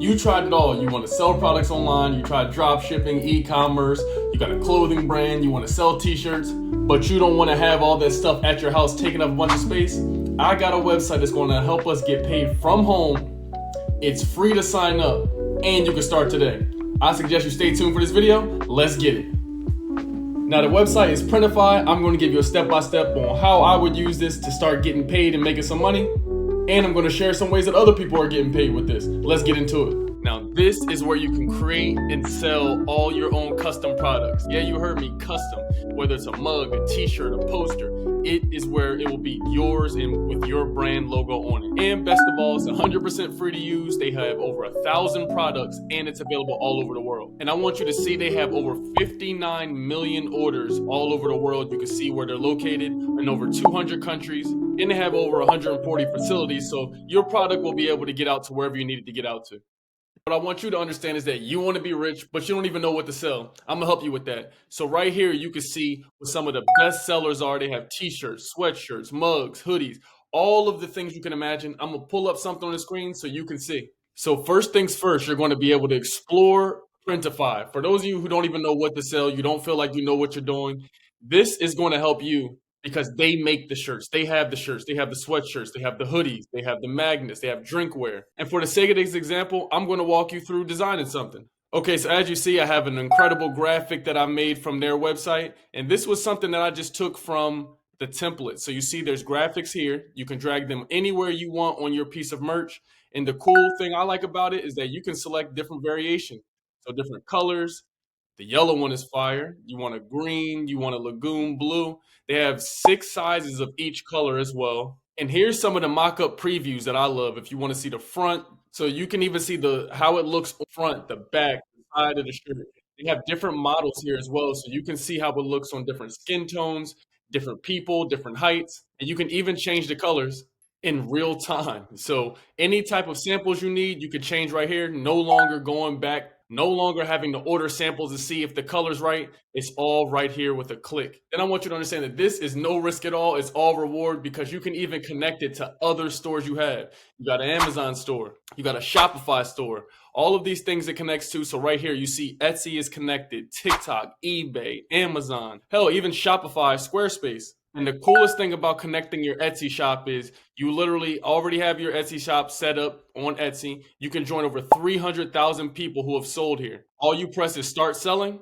You tried it all. You want to sell products online, you tried drop shipping, e-commerce, you got a clothing brand, you want to sell t-shirts, but you don't want to have all that stuff at your house taking up a bunch of space. I got a website that's going to help us get paid from home. It's free to sign up, and you can start today. I suggest you stay tuned for this video. Let's get it. Now the website is Printify. I'm going to give you a step-by-step on how I would use this to start getting paid and making some money. And I'm going to share some ways that other people are getting paid with this. Let's get into it. Now this is where you can create and sell all your own custom products. Yeah, you heard me, custom. Whether it's a mug, a t-shirt, a poster, it is where it will be yours and with your brand logo on it. And best of all, it's 100% free to use. They have over 1,000 products and it's available all over the world. And I want you to see they have over 59 million orders all over the world. You can see where they're located in over 200 countries. And they have over 140 facilities, so your product will be able to get out to wherever you need it to get out to. What I want you to understand is that you want to be rich, but you don't even know what to sell. I'm gonna help you with that. So right here, you can see what some of the best sellers are. They have t-shirts, sweatshirts, mugs, hoodies, all of the things you can imagine. I'm gonna pull up something on the screen so you can see. So first things first, you're going to be able to explore Printify. For those of you who don't even know what to sell, you don't feel like you know what you're doing, this is going to help you. Because they make the shirts, they have the sweatshirts, they have the hoodies, they have the magnets, they have drinkware. And for the sake of this example, I'm going to walk you through designing something. Okay, so as you see, I have an incredible graphic that I made from their website. And this was something that I just took from the template. So you see there's graphics here. You can drag them anywhere you want on your piece of merch. And the cool thing I like about it is that you can select different variations. So different colors. The yellow one is fire. You want a green, you want a lagoon blue. They have 6 sizes of each color as well. And here's some of the mock-up previews that I love if you want to see the front. So you can even see how it looks front, the back, the side of the shirt. They have different models here as well. So you can see how it looks on different skin tones, different people, different heights. And you can even change the colors in real time. So any type of samples you need, you can change right here. No longer going back. No longer having to order samples to see if the color's right. It's all right here with a click. Then I want you to understand that this is no risk at all. It's all reward because you can even connect it to other stores you have. You got an Amazon store. You got a Shopify store. All of these things it connects to. So right here, you see Etsy is connected, TikTok, eBay, Amazon, hell, even Shopify, Squarespace. And the coolest thing about connecting your Etsy shop is you literally already have your Etsy shop set up on Etsy. You can join over 300,000 people who have sold here. All you press is start selling.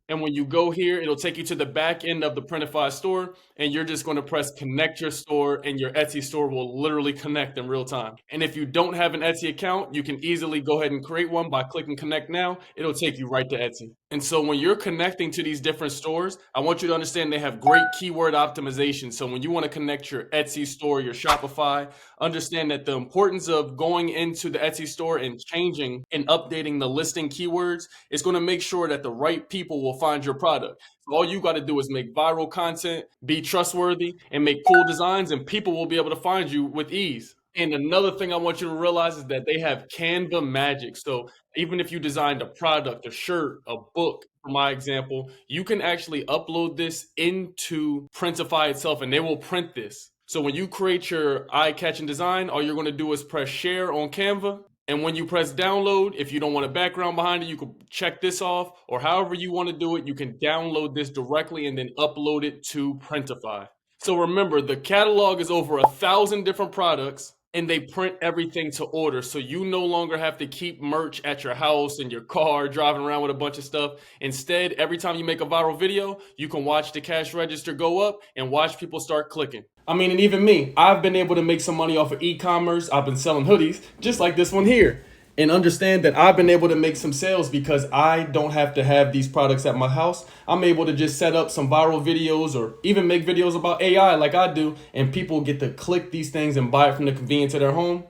And when you go here, it'll take you to the back end of the Printify store, and you're just going to press connect your store, and your Etsy store will literally connect in real time. And if you don't have an Etsy account, you can easily go ahead and create one by clicking connect now. It'll take you right to Etsy. And so when you're connecting to these different stores, I want you to understand they have great keyword optimization. So when you want to connect your Etsy store, your Shopify, understand that the importance of going into the Etsy store and changing and updating the listing keywords is going to make sure that the right people will find your product. So all you got to do is make viral content, be trustworthy, and make cool designs, and people will be able to find you with ease. And another thing I want you to realize is that they have Canva magic. So even if you designed a product, a shirt, a book, for my example, you can actually upload this into Printify itself and they will print this. So when you create your eye-catching design, all you're going to do is press share on Canva. And when you press download, if you don't want a background behind it, you can check this off, or however you want to do it, you can download this directly and then upload it to Printify. So remember, the catalog is over 1,000 different products and they print everything to order. So you no longer have to keep merch at your house, in your car, driving around with a bunch of stuff. Instead, every time you make a viral video, you can watch the cash register go up and watch people start clicking. I mean, and even me, I've been able to make some money off of e-commerce. I've been selling hoodies, just like this one here. And understand that I've been able to make some sales because I don't have to have these products at my house. I'm able to just set up some viral videos or even make videos about AI like I do, and people get to click these things and buy it from the convenience of their home.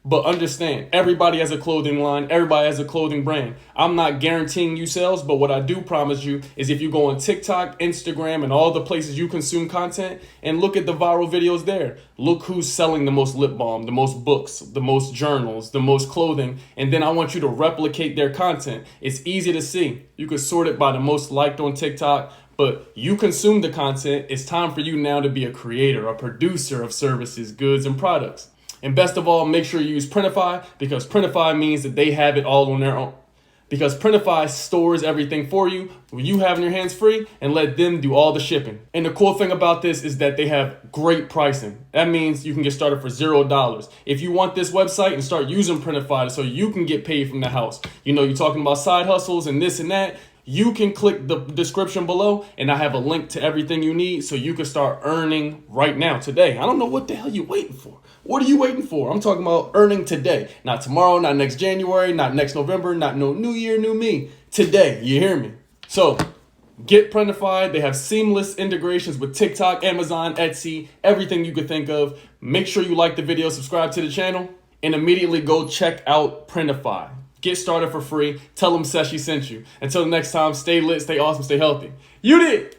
But understand, everybody has a clothing line, everybody has a clothing brand. I'm not guaranteeing you sales, but what I do promise you is if you go on TikTok, Instagram, and all the places you consume content and look at the viral videos there, look who's selling the most lip balm, the most books, the most journals, the most clothing, and then I want you to replicate their content. It's easy to see. You can sort it by the most liked on TikTok, but you consume the content. It's time for you now to be a creator, a producer of services, goods, and products. And best of all, make sure you use Printify, because Printify means that they have it all on their own. Because Printify stores everything for you, with you having your hands free, and let them do all the shipping. And the cool thing about this is that they have great pricing. That means you can get started for $0. If you want this website and start using Printify so you can get paid from the house, you know, you're talking about side hustles and this and that, you can click the description below and I have a link to everything you need so you can start earning right now, today. I don't know what the hell you're waiting for. What are you waiting for? I'm talking about earning today. Not tomorrow, not next January, not next November, not no new year, new me. Today, you hear me? So get Printify. They have seamless integrations with TikTok, Amazon, Etsy, everything you could think of. Make sure you like the video, subscribe to the channel, and immediately go check out Printify. Get started for free. Tell them Seshi sent you. Until next time, stay lit, stay awesome, stay healthy. You did!